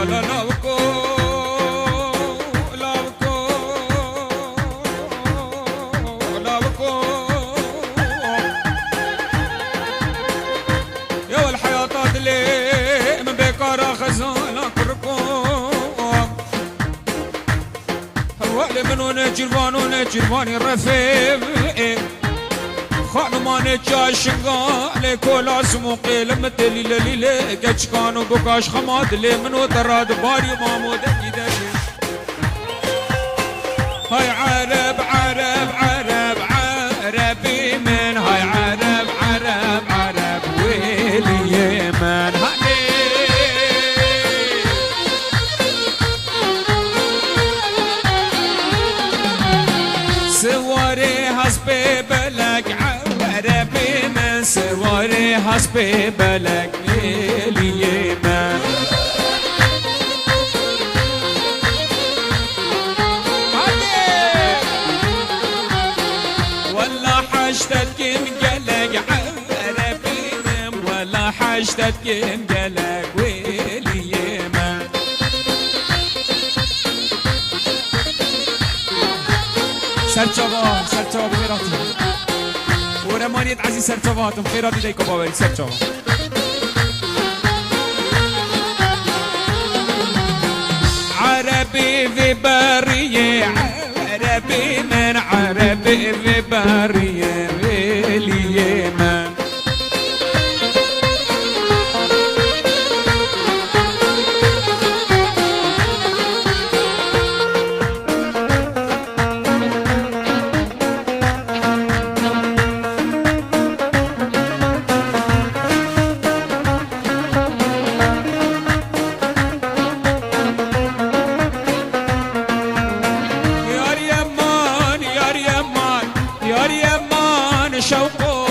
لا لوكو لوكو لوكو يا الحياة تدلي من بكرة خزانة كركم وعلي منو نجربانو نجرباني الرفيق خانو ما نجاش قالي كل اسموقي لما تليل ليلي كاش كانوا بكاش خماد لي منو تراد باري مامو دقي دقي هاي عرب عرب عرب عربي من هاي عرب عرب عرب ويلي يمن هاني سواري حسبي بلك عربي من سواري حسبي بلك ويلي يمن حشتك مقلق عربي نم ولا حشتك مقلق ويلي يمن سرچواب خيراتي ورمانيت عزيز سرچواباتم خيراتي ديكو باوري سرچواب عربي في بريه عربي من عربي في بريه ويلي يمن شوقو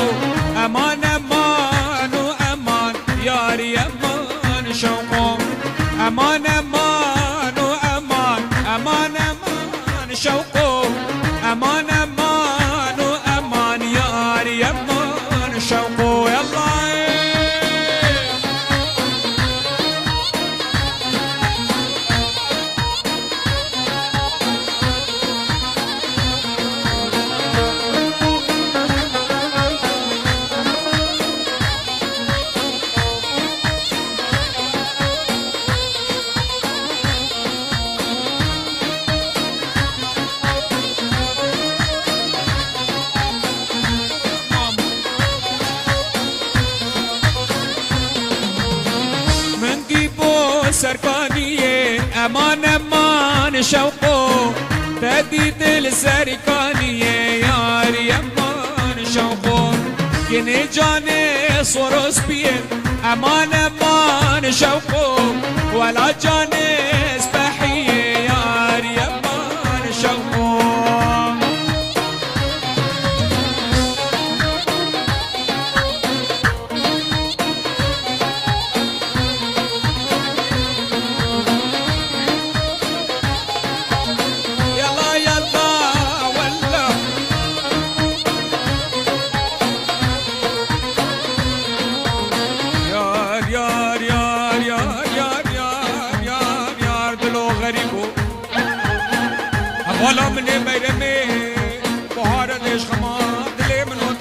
امان امان وامان يا ريمان شوقو امان امان وامان امان امان شوقو امان امان وامان يا ريمان شوقو يلا سركانية امان امان شوقو تديت السركانية ياري امان شوقو كني جاني صورس بيه امان امان شوقو ولا جاني